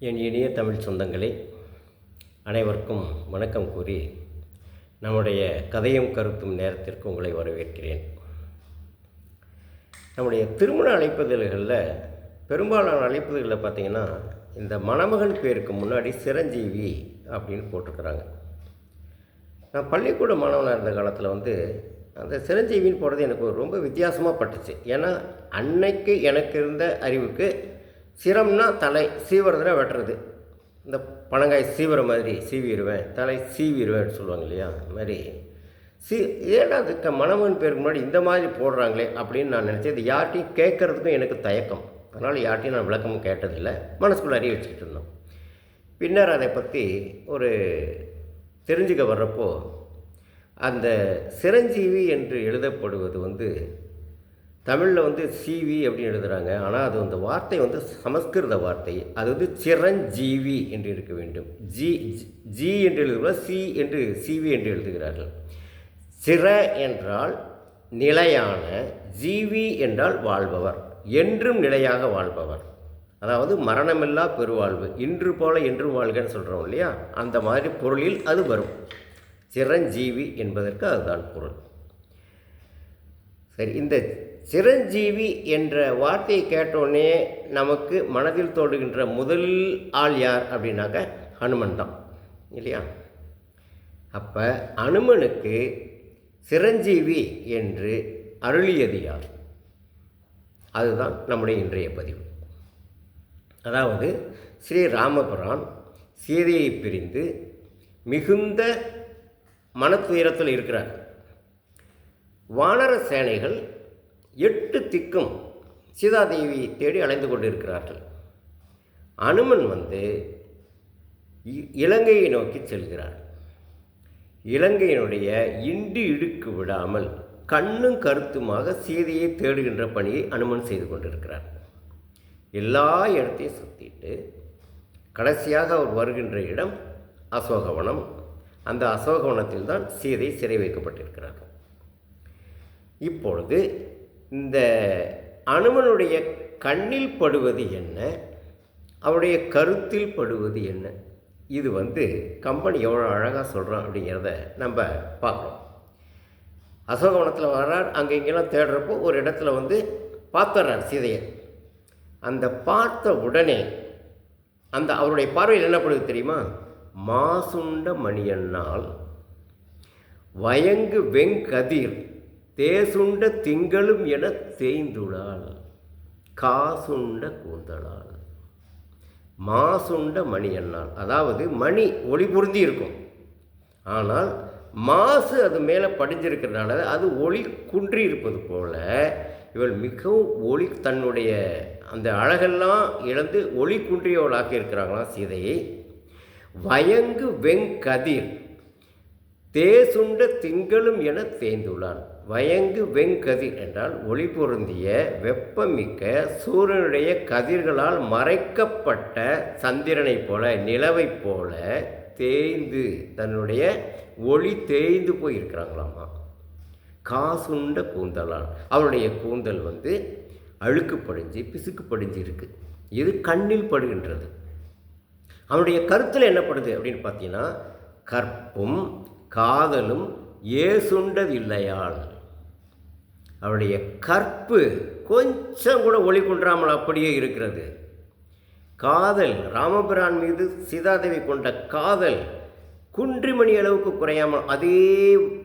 என் இனிய தமிழ் சொந்தங்களே, அனைவருக்கும் வணக்கம் கூறி நம்முடைய கதையும் கருத்தும் நேரத்திற்கு உங்களை வரவேற்கிறேன். நம்முடைய திருமண அழைப்பிதழ்களில் பெரும்பாலான அழைப்பிதழ்களில் பார்த்திங்கன்னா, இந்த மணமகன் பேருக்கு முன்னாடி சிரஞ்சீவி அப்படின்னு போட்டிருக்கிறாங்க. நான் பள்ளிக்கூட மாணவனாக இருந்த காலத்தில் அந்த சிரஞ்சீவின்னு போடுறது எனக்கு ரொம்ப வித்தியாசமாக பட்டுச்சு. ஏன்னா அன்னைக்கு எனக்கு இருந்த அறிவுக்கு சிரம்னா தலை, சீவுறதுனா வெட்டுறது. இந்த பனங்காய் சீவுற மாதிரி சீவிடுவேன், தலை சீவிடுவேன் சொல்லுவாங்க இல்லையா, அது மாதிரி ஏன்னா அதுக்கு மணமகன் பேருக்கு முன்னாடி இந்த மாதிரி போடுறாங்களே அப்படின்னு நான் நினச்சேன். இது யார்ட்டையும் கேட்குறதுக்கும் எனக்கு தயக்கம். அதனால் யார்ட்டையும் நான் விளக்கமும் கேட்டதில்லை, மனசுக்குள்ளே அறிய வச்சுக்கிட்டு இருந்தோம். பின்னர் அதை பற்றி ஒரு தெரிஞ்சுக்க வர்றப்போ, அந்த சிரஞ்சீவி என்று எழுதப்படுவது தமிழில் சிவி அப்படின்னு எழுதுகிறாங்க. ஆனால் அது அந்த வார்த்தை சமஸ்கிருத வார்த்தை. அது சிரஞ்சீவி என்று இருக்க வேண்டும். ஜி என்று எழுதுகிறார், சி என்று சிவி என்று எழுதுகிறார்கள். சிர என்றால் நிலையான, ஜீவி என்றால் வாழ்பவர், என்றும் நிலையாக வாழ்பவர். அதாவது மரணமில்லா பெருவாழ்வு, இன்று போல என்றும் வாழ்கன்னு சொல்கிறோம் இல்லையா, அந்த மாதிரி பொருளில் அது வரும். சிரஞ்சீவி என்பதற்கு அதுதான் பொருள். சரி, இந்த சிரஞ்சீவி என்ற வார்த்தையை கேட்டோடனே நமக்கு மனதில் தோன்றுகின்ற முதல் ஆள் யார் அப்படின்னாக்க ஹனுமன் தான் இல்லையா. அப்போ ஹனுமனுக்கு சிரஞ்சீவி என்று அருளியது யார்? அதுதான் நம்முடைய இன்றைய பதிவு. அதாவது ஸ்ரீராமபிரான் சீதையை பிரிந்து மிகுந்த மனத்துயரத்தில் இருக்கிறார். வானர சேனைகள் 8 திக்கும் சீதாதேவி தேடி அலைந்து கொண்டிருக்கிறார்கள். அனுமன் இலங்கையை நோக்கி செல்கிறார். இலங்கையினுடைய இண்டு இடுக்கு விடாமல் கண்ணும் கருத்துமாக சீதையை தேடுகின்ற பணியை அனுமன் செய்து கொண்டிருக்கிறார். எல்லா இடத்தையும் சுற்றிட்டு கடைசியாக அவர் வருகின்ற இடம் அசோகவனம். அந்த அசோகவனத்தில் தான் சீதை சிறை வைக்கப்பட்டிருக்கிறார். இப்பொழுது இந்த அனுமனுடைய கண்ணில் படுவது என்ன, அவருடைய கருத்தில் படுவது என்ன, இது கம்பன் எவ்வளோ அழகாக சொல்கிறான் அப்படிங்கிறத நம்ம பார்க்குறோம். அசோகவனத்தில் வர்றார். அங்கே இங்கெல்லாம் தேடுறப்போ ஒரு இடத்துல பார்த்துறார் சீதையை. அந்த பார்த்த உடனே அவருடைய பார்வையில் என்ன படுது தெரியுமா? மாசுண்ட மணியன்னால் வயங்கு வெங்கதிர் தேசுண்ட திங்களும் என தேய்ந்துடாள் காசுண்ட கூந்தலால். மாசுண்ட மணி என்னால், அதாவது மணி ஒளி பொருந்தி இருக்கும், ஆனால் மாசு அது மேலே படிஞ்சிருக்கிறதுனால அது ஒளி குன்றி இருப்பது போல இவள் மிகவும் ஒளி, தன்னுடைய அந்த அழகெல்லாம் இழந்து ஒளி குன்றியவளாக இருக்கிறாங்களாம் சீதையை. வயங்கு வெங்கதிர் தேசுண்ட திங்களும் என தேய்ந்துள்ளான். வயங்கு வெங்கதிர் என்றால் ஒளி பொருந்திய வெப்பமிக்க சூரியனுடைய கதிர்களால் மறைக்கப்பட்ட சந்திரனைப் போல, நிலவைப் போல தேய்ந்து, தன்னுடைய ஒளி தேய்ந்து போயிருக்கிறாங்களாமா. காசுண்ட கூந்தலால், அவருடைய கூந்தல் அழுக்கு படிஞ்சு பிசுக்கு படிஞ்சு இருக்குது. இது கண்ணில் படுகின்றது. அவனுடைய கருத்தில் என்ன படுது அப்படின்னு பார்த்தீங்கன்னா, கற்பும் காதலும் ஏசுண்டதில்லையால். அவருடைய கற்பு கொஞ்சம் கூட ஒளி குன்றாமல் அப்படியே இருக்கிறது. காதல், ராமபிரான் மீது சீதாதேவி கொண்ட காதல் குன்றிமணி அளவுக்கு குறையாமல் அதே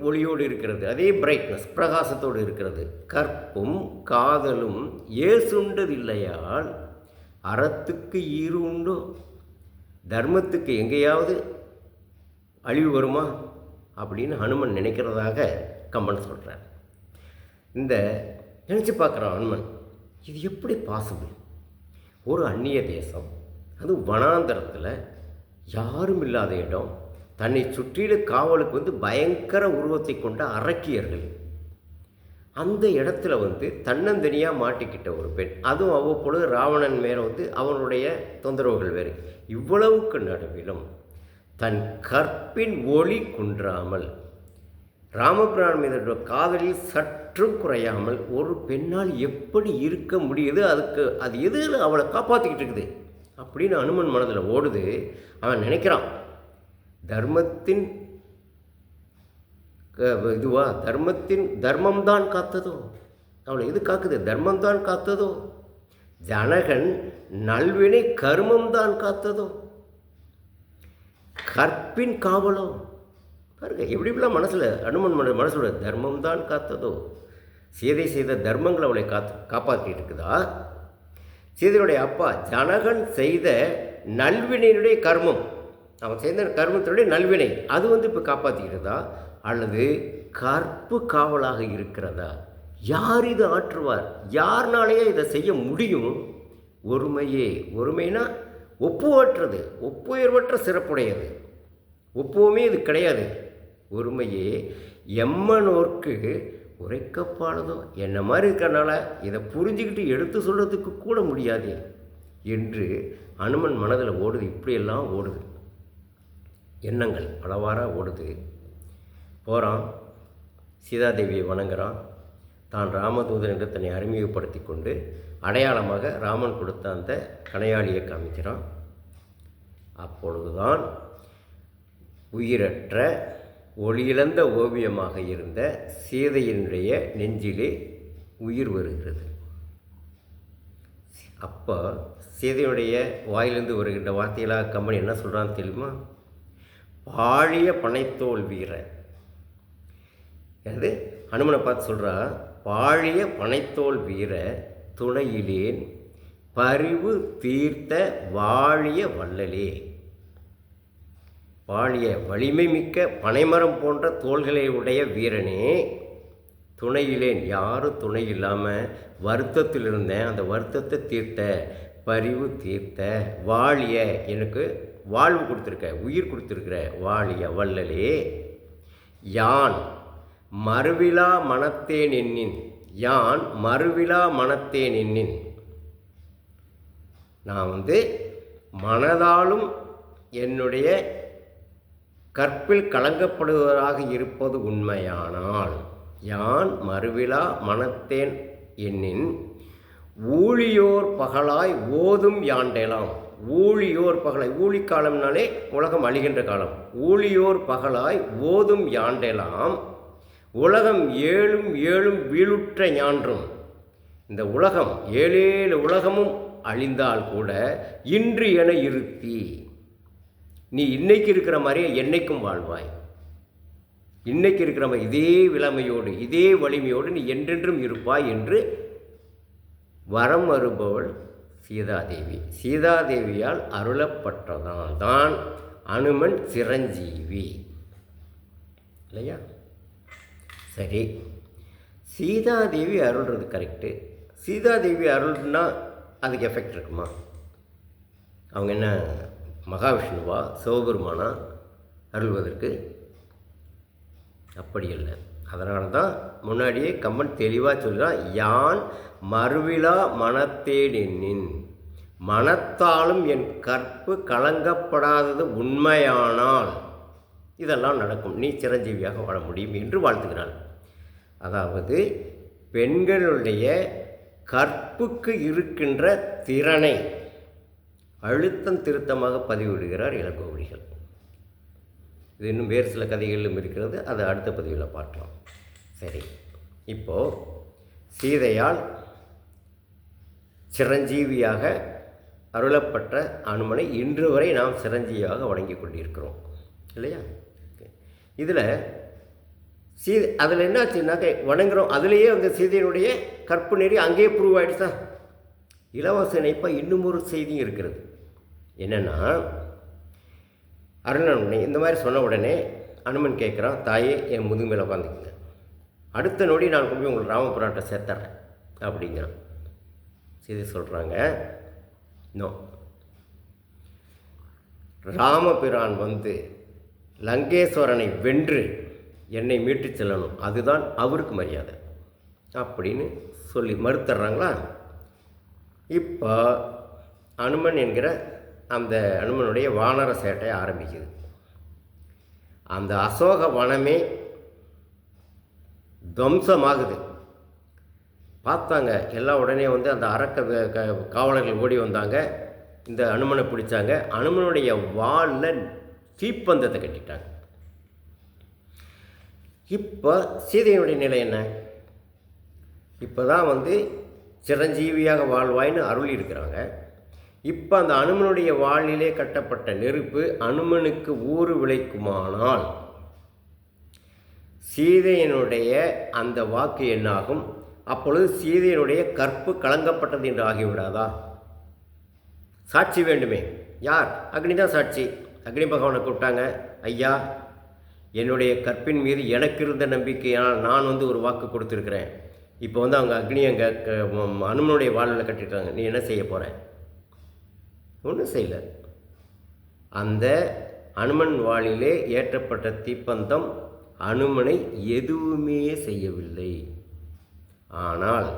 ஒளியோடு இருக்கிறது, அதே பிரைட்னஸ், பிரகாசத்தோடு இருக்கிறது. கற்பும் காதலும் ஏசுண்டதில்லையால் அறத்துக்கு ஈறு உண்டோ? தர்மத்துக்கு எங்கேயாவது அழிவு வருமா அப்படின்னு ஹனுமன் நினைக்கிறதாக கம்பன் சொல்கிறார். நினச்சி பார்க்குறான் ஹனுமன், இது எப்படி பாசிபிள்? ஒரு அந்நிய தேசம், அது வனாந்தரத்தில், யாரும் இல்லாத இடம், தன்னை சுற்றில காவலுக்கு பயங்கர உருவத்தை கொண்ட அரக்கியர்கள், அந்த இடத்துல தன்னந்தனியாக மாட்டிக்கிட்ட ஒரு பெண், அதுவும் அவ்வப்பொழுது ராவணன் மேலே அவனுடைய தொந்தரவுகள் வேறு. இவ்வளவுக்கு நடுவிலும் தன் கற்பின் ஒளி குன்றாமல், ராமபிரான் மீது காதலில் சற்றும் குறையாமல் ஒரு பெண்ணால் எப்படி இருக்க முடியுது? அது எது அவளை காப்பாற்றிக்கிட்டு இருக்குது அப்படின்னு அனுமன் மனதில் ஓடுது. அவன் நினைக்கிறான், தர்மத்தின் தர்மம்தான் காத்ததோ, அவளை எது காக்குது? தர்மம்தான் காத்ததோ. ஜனகன் நல்வினை கர்மம்தான் காத்ததோ, கற்பின் காவலோ. பாருங்க எப்படிலாம் மனசில் அனுமன் மனசோட தர்மம்தான் காத்ததோ. சீதை செய்த தர்மங்கள் அவளை காப்பாற்றிட்டு இருக்குதா? சீதையுடைய அப்பா ஜனகன் செய்த நல்வினையுடைய கர்மம், அவன் செய்த கர்மத்தினுடைய நல்வினை, அது இப்போ காப்பாற்றிக்கிறதா? அல்லது கற்பு காவலாக இருக்கிறதா? யார் இது ஆற்றுவார்? யார்னாலேயே இதை செய்ய முடியும்? ஒருமையே. ஒருமைனா ஒப்புவற்றது, ஒப்புயர்வற்ற சிறப்புடையது. ஒப்புவமே இது கிடையாது. ஒருமையே எம்மனோர்க்கு உரைக்கப்பானதோ. என்ன மாதிரி இருக்கிறனால இதை புரிஞ்சுக்கிட்டு எடுத்து சொல்கிறதுக்கு கூட முடியாது என்று அனுமன் மனதில் ஓடுது. இப்படியெல்லாம் ஓடுது, எண்ணங்கள் பலவாறாக ஓடுது. போகிறான், சீதாதேவியை வணங்குறான். தான் ராமதூதன் என்று தன்னை அறிமுகப்படுத்தி கொண்டு அடையாளமாக ராமன் கொடுத்த அந்த கணையாளியை காமிக்கிறான். அப்பொழுதுதான் உயிரற்ற ஒளியிழந்த ஓவியமாக இருந்த சீதையினுடைய நெஞ்சிலே உயிர் வருகிறது. அப்போ சீதையுடைய வாயிலிருந்து வருகின்ற வார்த்தைகளாக கம்பன் என்ன சொல்கிறான்னு தெரியுமா? பாழிய பனைத்தோல் வீரன். அது அனுமனை பார்த்து சொல்கிறா, பாழிய பனைத்தோல் வீர துணையிலேன் பரிவு தீர்த்த வாழிய வள்ளலே. வாழிய வலிமை மிக்க பனைமரம் போன்ற தோள்களை உடைய வீரனே, துணையிலேன், யாரும் துணை இல்லாமல் வருத்தத்தில் இருந்தேன், அந்த வருத்தத்தை தீர்த்த, பரிவு தீர்த்த, வாழிய, எனக்கு வாழ்வு கொடுத்துருக்க, உயிர் கொடுத்துருக்கிற வாழிய வள்ளலே. யான் மறுவிழா மனத்தேன் எண்ணின், யான் மறுவிழா மனத்தேன் எண்ணின், நான் மனதாலும் என்னுடைய கற்பில் கலங்கப்படுவதாக இருப்பது உண்மையானால், யான் மறுவிழா மனத்தேன் எண்ணின் ஊழியோர் பகலாய் ஓதும் யாண்டெலாம். ஊழியோர் பகலாய், ஊழிக்காலம்னாலே உலகம் அழிகின்ற காலம். ஊழியோர் பகலாய் ஓதும் யாண்டெலாம் உலகம் ஏழும் ஏழும் வீழுற்ற ஞான்றும். இந்த உலகம் ஏழேழு உலகமும் அழிந்தால் கூட இன்று என இருத்தி, நீ இன்னைக்கு இருக்கிற மாதிரியே என்னைக்கும் வாழ்வாய். இன்னைக்கு இருக்கிற மாதிரி இதே விளமையோடு இதே வலிமையோடு நீ என்றென்றும் இருப்பாய் என்று வரம் வருபவள் சீதாதேவி. சீதாதேவியால் அருளப்பட்டதால் தான் அனுமன் சிரஞ்சீவி இல்லையா? சரி, சீதாதேவி அருள்றது கரெக்டு. சீதாதேவி அருள்னா அதுக்கு எஃபெக்ட் இருக்குமா? அவங்க என்ன மகாவிஷ்ணுவா, சிவபெருமானா அருள்வதற்கு? அப்படி இல்லை. அதனால தான் முன்னாடியே கம்பன் தெளிவாக சொல்கிறான், யான் மறுவிழா மனத்தேன் எண்ணின், மனத்தாலும் என் கற்பு கலங்கப்படாதது உண்மையானால் இதெல்லாம் நடக்கும், நீ சிரஞ்சீவியாக வாழ முடியும் என்று வாழ்த்துகிறாள். அதாவது பெண்களுடைய கற்புக்கு இருக்கின்ற திறனை அழுத்தம் திருத்தமாக பதிவிடுகிறார் இளங்கோவடிகள். இது இன்னும் வேறு சில கதைகளிலும் இருக்கிறது, அதை அடுத்த பதிவில் பார்க்கலாம். சரி, இப்போது சீதையால் சிரஞ்சீவியாக அருளப்பட்ட அனுமனை இன்று வரை நாம் சிரஞ்சீவியாக வணங்கி கொண்டிருக்கிறோம் இல்லையா? இதில் அதில் என்னாச்சுன்னாக்க வணங்குறோம், அதுலேயே அந்த சீதையினுடைய கற்பு நெறி அங்கேயே ப்ரூவ் ஆகிடுச்சா? இலவச இணைப்பா இன்னும் ஒரு செய்தியும் இருக்கிறது. என்னென்னா, அருணனை இந்த மாதிரி சொன்ன உடனே அனுமன் கேட்குறான், தாயே என் முதுகு மேலே உட்காந்துக்குங்க, அடுத்த நொடி நான் கொண்டு போய் உங்களுக்கு ராமபுரான்ட்ட சேர்த்துறேன் அப்படிங்கிறான். சீதை சொல்கிறாங்க, நோ, ராமபிரான் லங்கேஸ்வரனை வென்று என்னை மீட்டு செல்லணும், அதுதான் அவருக்கு மரியாதை அப்படின்னு சொல்லி மறுத்துறாங்களா? இப்போ அனுமன் என்கிற அந்த அனுமனுடைய வானர சேட்டை ஆரம்பிக்குது. அந்த அசோக வனமே துவம்சமாகுது. பார்த்தாங்க எல்லாம், உடனே அந்த அரக்க காவலர்கள் ஓடி வந்தாங்க. இந்த அனுமனை பிடிச்சாங்க. அனுமனுடைய வாலில் தீப்பந்தத்தை கட்டிட்டாங்க. இப்போ சீதையினுடைய நிலை என்ன? இப்போ தான் சிரஞ்சீவியாக வாழ்வாய்னு அருள் இருக்கிறாங்க. இப்போ அந்த அனுமனுடைய வாளிலே கட்டப்பட்ட நெருப்பு அனுமனுக்கு ஊறு விளைக்குமானால் சீதையினுடைய அந்த வாக்கு என்னாகும்? அப்பொழுது சீதையினுடைய கற்பு கலங்கப்பட்டது என்று ஆகிவிடாதா? சாட்சி வேண்டுமே. யார்? அக்னி தான் சாட்சி. அக்னி பகவானை கூப்பிட்டாங்க. ஐயா, என்னுடைய கற்பின் மீது எனக்கு இருந்த நம்பிக்கையால் நான் ஒரு வாக்கு கொடுத்துருக்குறேன். இப்போ அவங்க அக்னி அங்கே அனுமனுடைய வாளில் கட்டிட்டாங்க. நீ என்ன செய்ய போகிற? ஒன்றும் செய்யலை. அந்த அனுமன் வாளிலே ஏற்றப்பட்ட தீப்பந்தம் அனுமனை எதுவுமே செய்யவில்லை. ஆனால்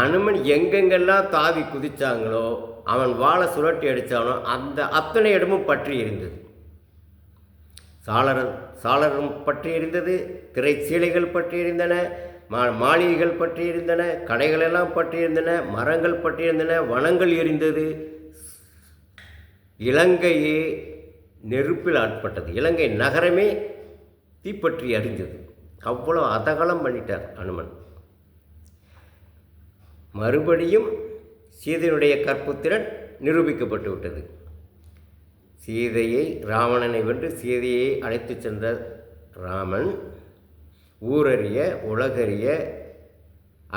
அனுமன் எங்கெங்கெல்லாம் தாவி குதித்தாங்களோ, அவன் வாழை சுழட்டி அடித்தானோ அந்த அத்தனை இடமும் பற்றி எரிந்தது. சாளரம் பற்றி எரிந்தது, திரைச்சீலைகள் பற்றி எரிந்தன, மாளிகைகள் பற்றி இருந்தன, கடைகளெல்லாம் பற்றி இருந்தன, மரங்கள் பற்றி இருந்தன, வனங்கள் எரிந்தது. இலங்கையே நெருப்பில் ஆட்பட்டது. இலங்கை நகரமே தீப்பற்றி அறிந்தது. அவ்வளோ அதகலம் பண்ணிட்டார் அனுமன். மறுபடியும் சீதையினுடைய கற்புத்திறன் நிரூபிக்கப்பட்டு விட்டது. சீதையை ராவணனை வென்று சீதையை அழைத்து சென்ற ராமன் ஊரறிய உலகறிய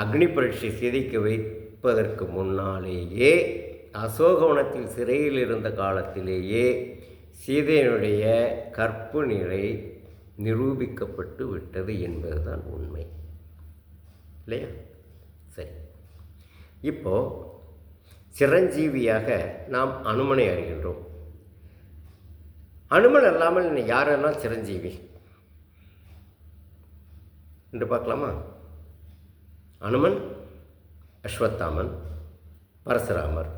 அக்னி பரீட்சை சீதைக்கு வைப்பதற்கு முன்னாலேயே அசோகவனத்தில் சிறையில் இருந்த காலத்திலேயே சீதையினுடைய கற்பு நிலை நிரூபிக்கப்பட்டு விட்டது என்பதுதான் உண்மை இல்லையா? சரி, இப்போது சிரஞ்சீவியாக நாம் அனுமனை அறிகின்றோம். அனுமன் அல்லாமல் யாரெல்லாம் சிரஞ்சீவி என்று பார்க்கலாமா? அனுமன், அஸ்வத்தாமன், பரசுராமர்,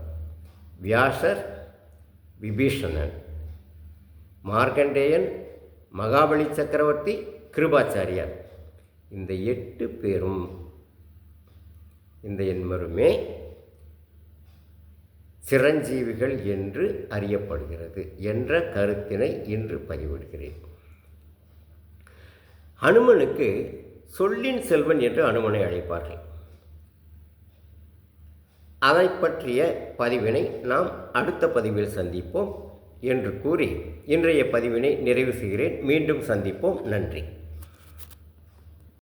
வியாசர், விபீஷணன், மார்க்கண்டேயன், மகாபலி சக்கரவர்த்தி, கிருபாச்சாரியார். இந்த 8 பேரும் இந்த எண்மருமே சிரஞ்சீவிகள் என்று அறியப்படுகிறது என்ற கருத்தினை இன்று பதிவிடுகிறேன். அனுமனுக்கு சொல்லின் செல்வன் என்று அனுமனை அழைப்பார்கள். அதை பற்றிய பதிவினை நாம் அடுத்த பதிவில் சந்திப்போம் என்று கூறி இன்றைய பதிவினை நிறைவு செய்கிறேன். மீண்டும் சந்திப்போம். நன்றி.